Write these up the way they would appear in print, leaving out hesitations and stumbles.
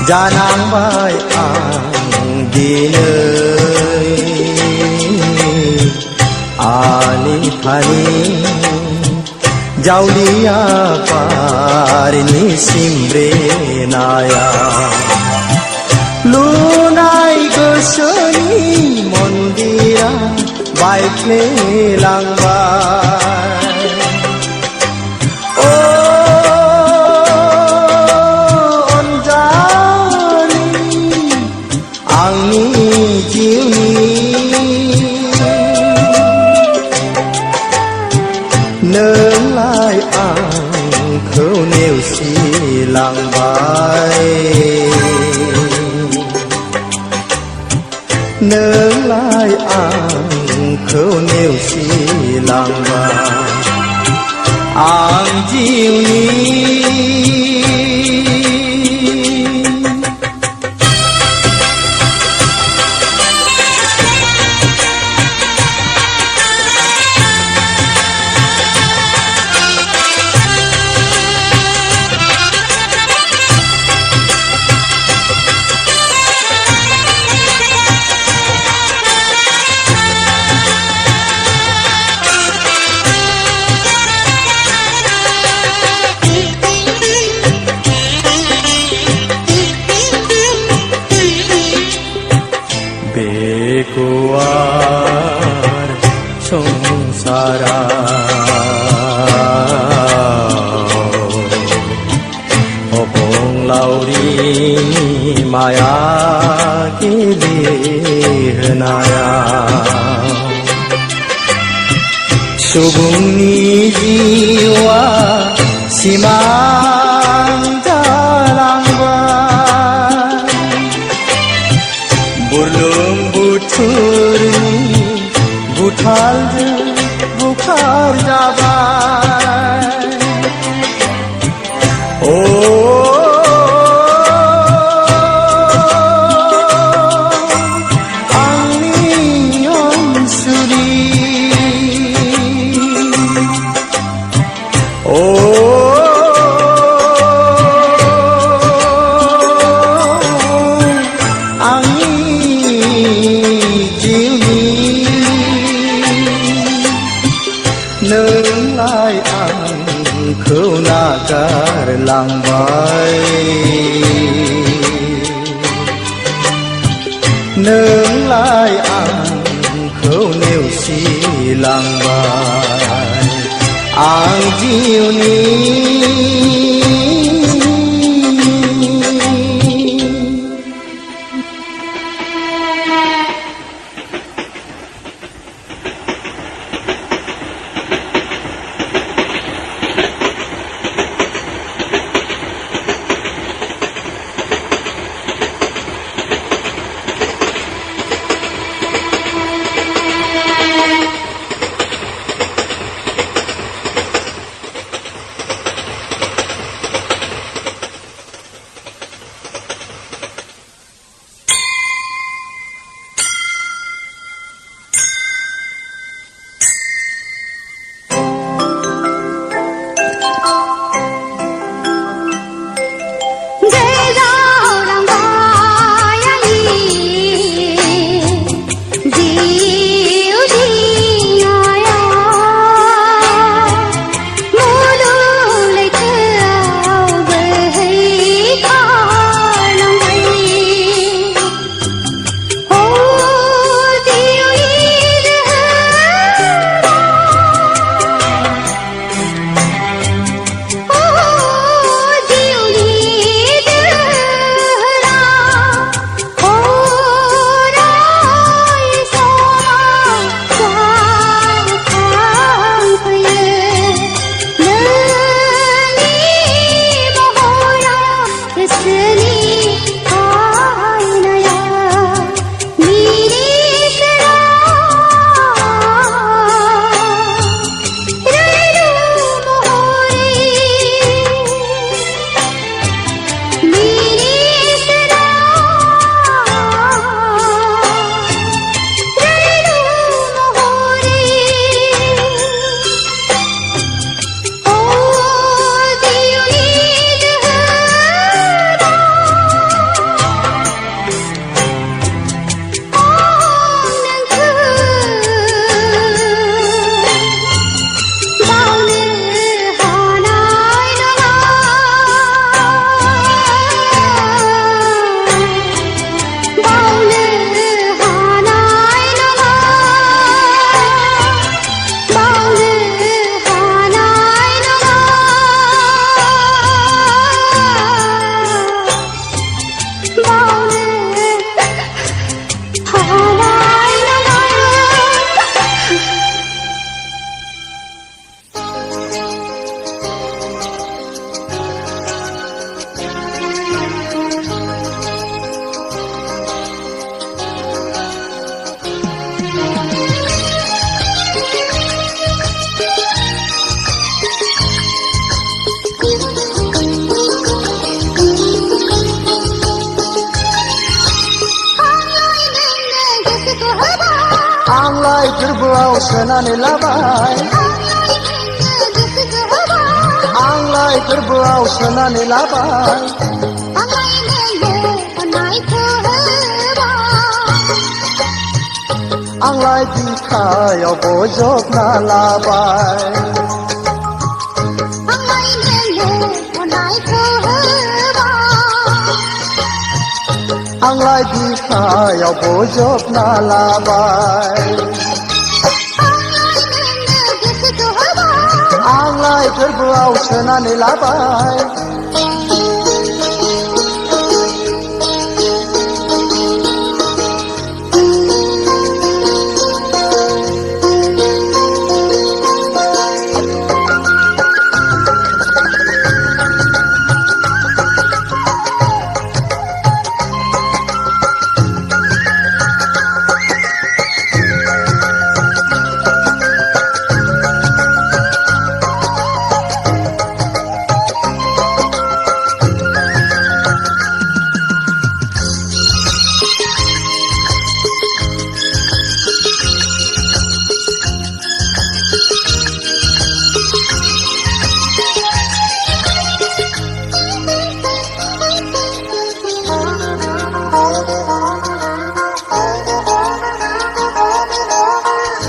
जानांबाय आं दिनै आनि फानि जावलिया बारनि सिमब्रेनाया लुनाय गोसोनि मन्दिरा बायफ्लेलांबाय नोंलाय आंखौ नेवसिलांबाय नोंलाय आंखौ नेवसिलांबाय आं जिउनि बेगुवार संसाराव अबंलावरिनि माया गेलेहोनायाव सुबुंनि जिउआ सिमां जालांबाय बुरलुंबुथुरनि बुथालजों बुखार जाबाय आंनि अनसुलि नोंलाय आंखौ नागारलांबाय नोंलाय आंखौ नेवसिलांबाय आं जिउनि आंलाय गोरबोआव सोनानै लाबाय आंलाय गोरबोआव सोनानै लाबाय आंलाय बिखायाव बजबना लाबाय आंलाय बिखायाव बजबना लाबाय आंलाय गोरबोआव सोनानै लाबाय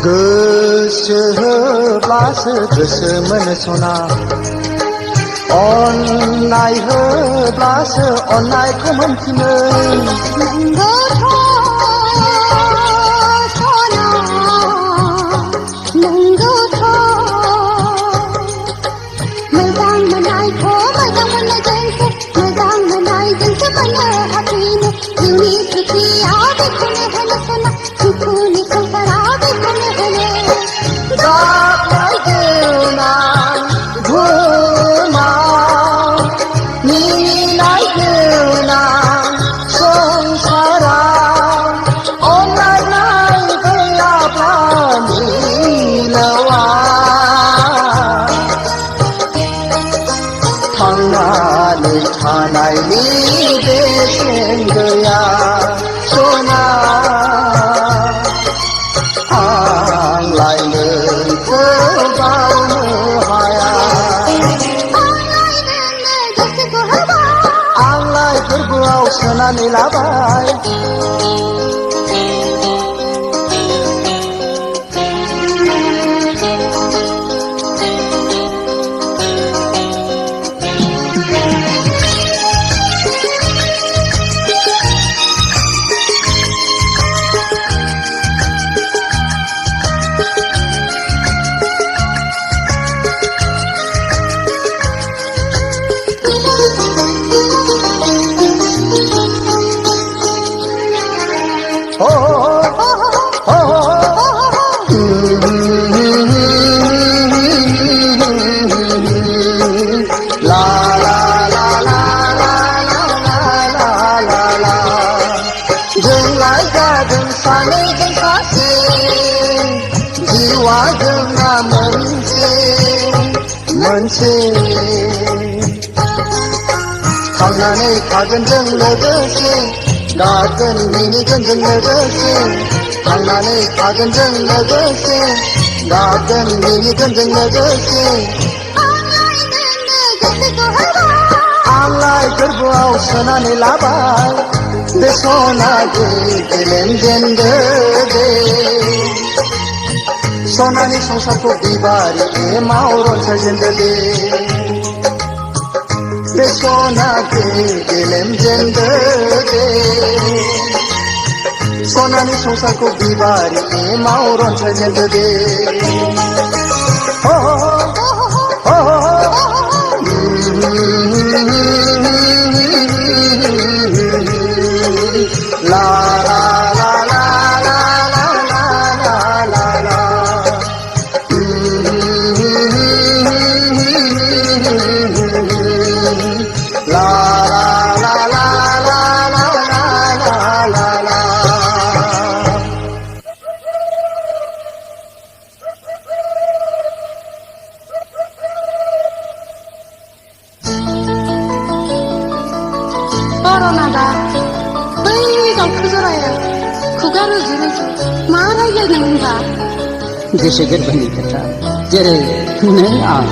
गोसो होब्लासो गोसो मोनो सना अननाय होब्लासो अननायखौ मोनफिनो थांनानै थानायनि बेसेन गैया सना आंलाय नोंखौ बावनो हाया आंलाय गोरबोआव सोनानै लाबाय जोंलाय जादों सानैजों सासे जिउआ जोंना मोनसे थांनानै थागोन जों लोगोसे गागोन मिनिगोन जों लोगोसे थांनानै थागोन जों लोगोसे गागोन मिनिगोन जों लोगोसे आंलाय गोरबोआव सोनानै लाबाय बे सना गेलेम जेनदो सनानि संसारखौ बिबारि एमाव रनसायजेनदो बे सना गेलेम जेनदो सनानि संसारखौ बिबारि एमाव रनसायजेनदो La la la la la la la la la la la la la la la la la 뻐런하다 더 크더라야 구가를 지르지 마 रायज्लायनो होनबा गोसो गोरबोनि खोथा जेरै नों आं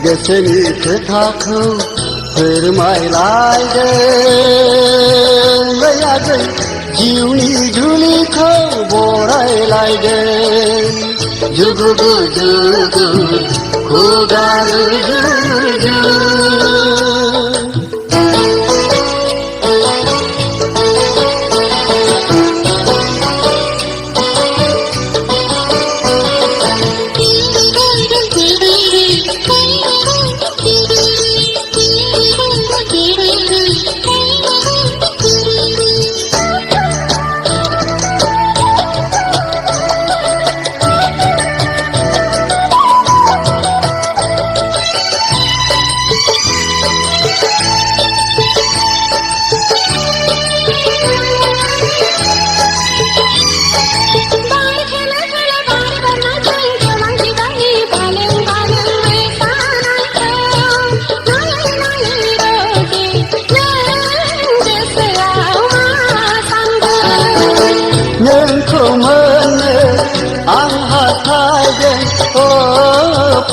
गोसोनि खोथाखौ फोरमायलायदों आगै जिउनि जुलिखौ बरायलायदों जुगु जुगु खुगा रुजु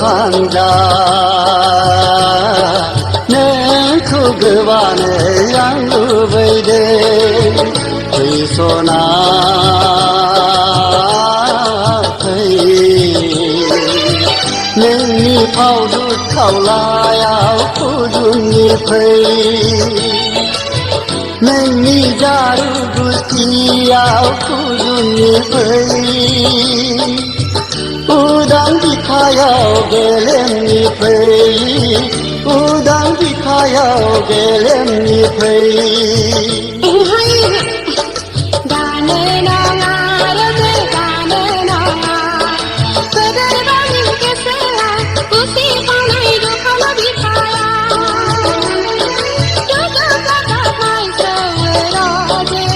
फांजा नोंखौ गोबानो आं लुबैदों फैसनाखै नोंनि फावदुर खावलायाव फुदुंनि फै नोंनि जारु गुस्थियाव फुदुंनि फै उदां बिखायाव गेलेमनि फै उदां बिखायाव गेलेमनि फै गानो नाङा लोगो गानो नाङा गोदोरबानि गोसोआ खुसि खानाय दखान बिखाया दुगु गागाफाय सौराजे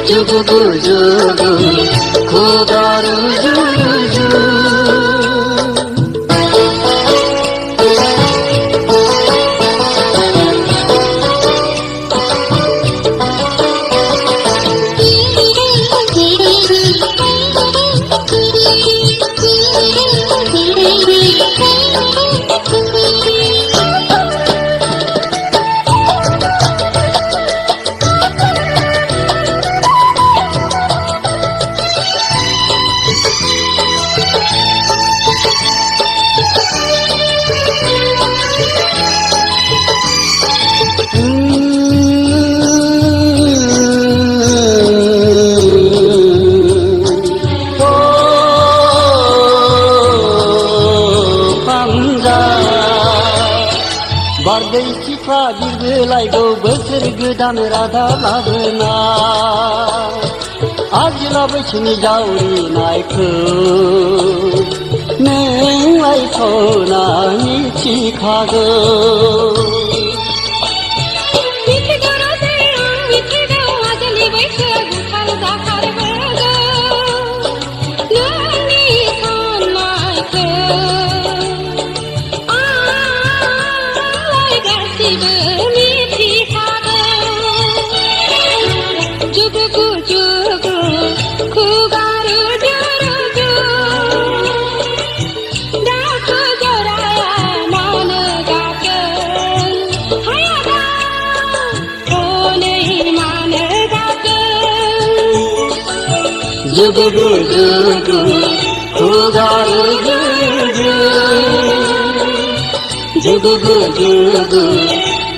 जुगु जुगु खुगा रुजु बारदै सिख्ला बिरबोलायगौ बोसोर गोदान रादा लाबोना आजिला बैसोनि जावरिनायखौ नोंलाय सना मिथिखागौ जुगु जुगु खुदारू जुगु जुगु जुगु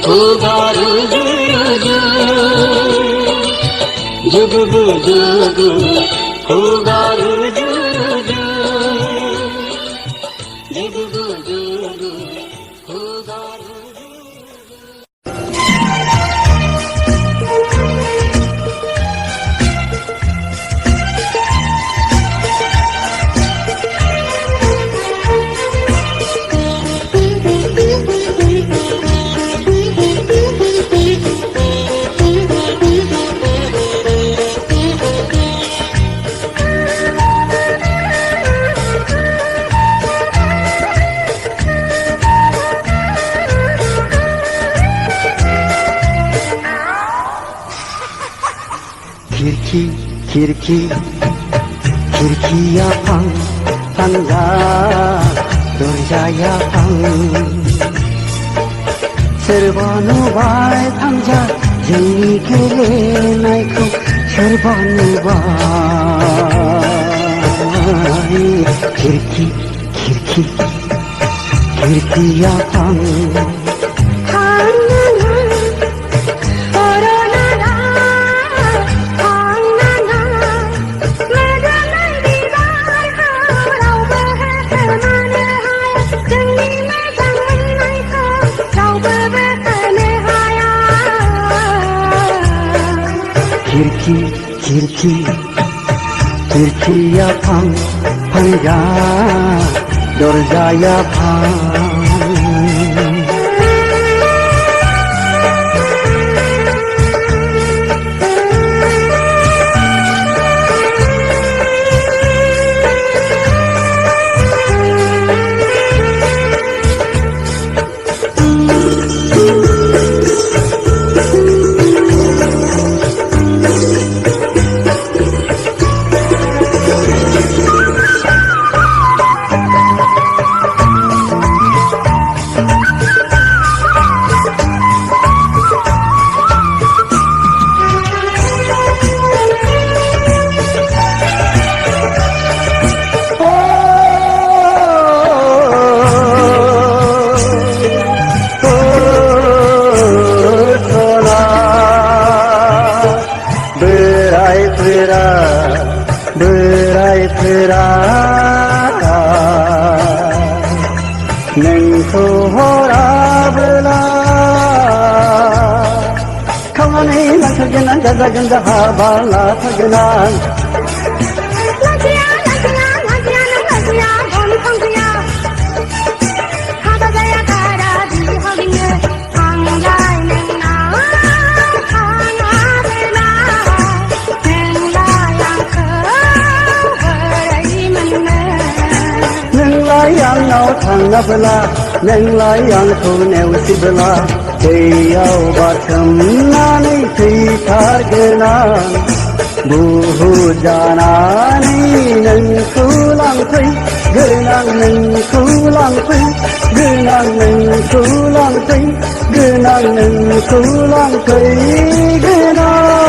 खुदारू जुगु जुगु जुगु खुदारू जुगु जुगु जुगु खुदारू खिड़की खिड़की खिड़किया फां फांजा दरजाया फां सोरबा नुबाय फांजा जोंनि गेलेनायखौ सोरबा नुबाय खिड़की खिड़की खिड़किया फां खिड़की खिड़की खिड़किया फां फांजा दरजाया फां नोंखौ हराबोला खावनानै लांथारगोन आं जाजागोन जाहाबा लाथारगोन आं आंनाव थाङाबोला नोंलाय आंखौ नेवसिबोला दैयाव बाथोमनानै थैथारगोन आं बुहुद जानानै नोंखौ लांफैगोन आं नोंखौ लांफैगोन आं नोंखौ लांफैगोन आं नोंखौ लांफैगोन आं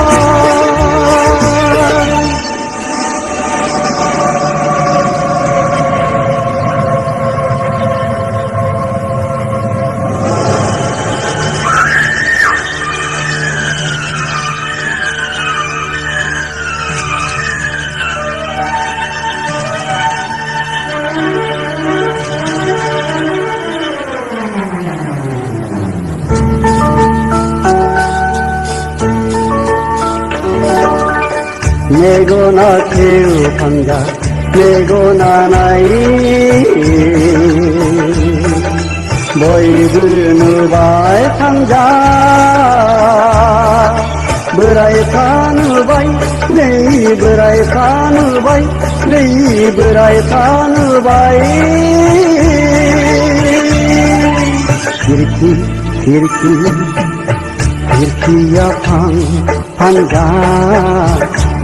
मेगना खेव फांजा मेगना नायै बयबो नुबाय फांजा बोरायफ्रा नुबाय नै बोरायफ्रा नुबाय नै बोरायफ्रा नुबाय खिड़की खिड़की खिड़किया फां फांजा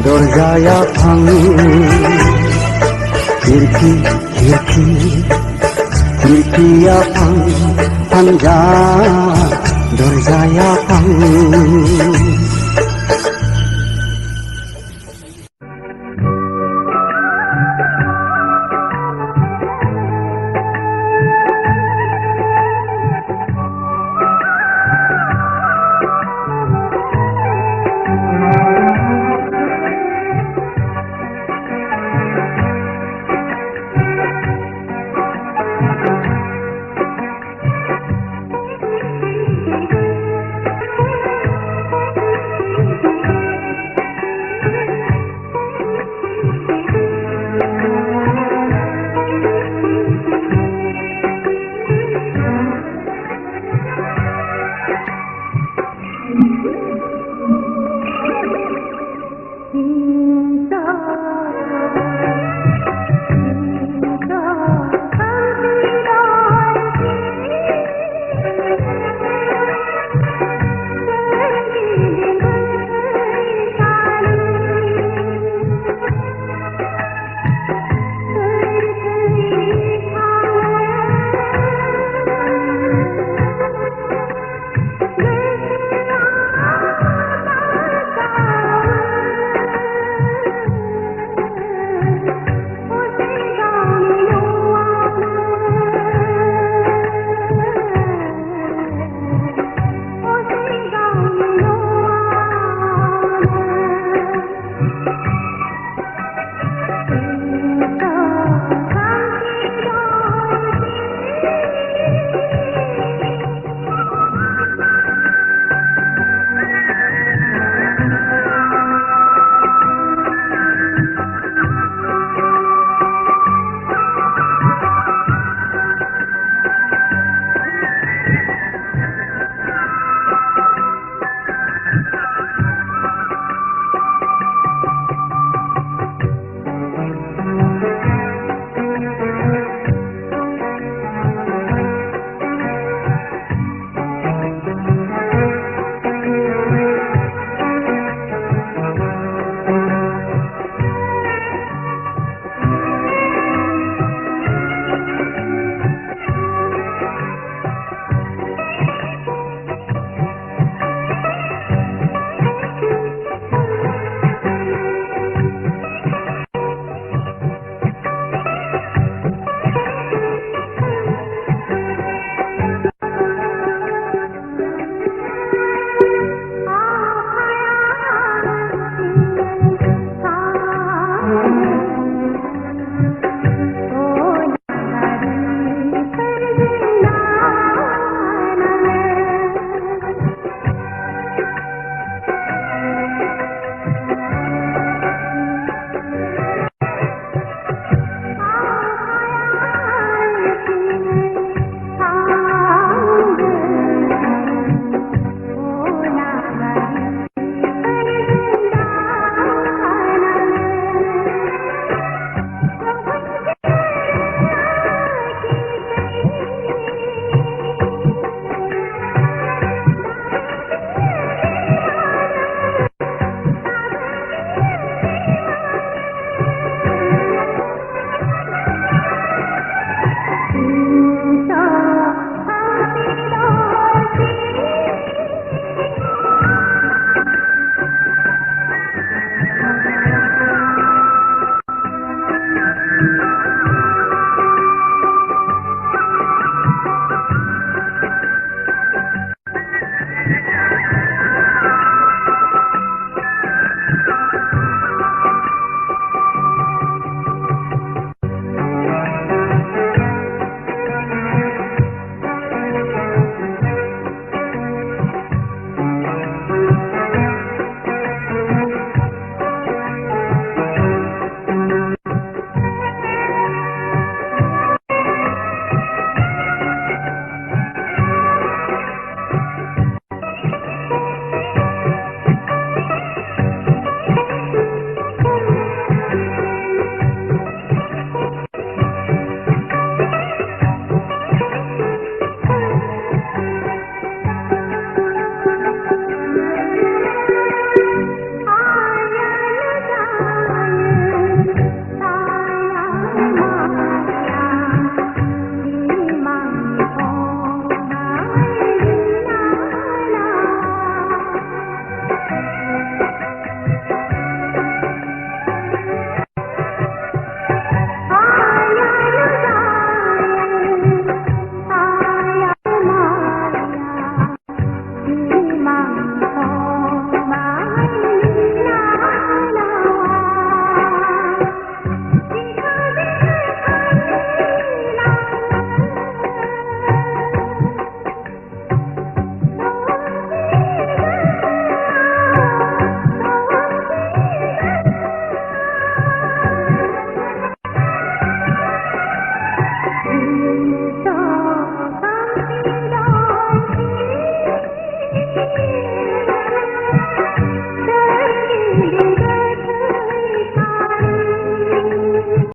दरजाया फां खिड़की खिड़की खिड़किया फां फांजा दरजाया फां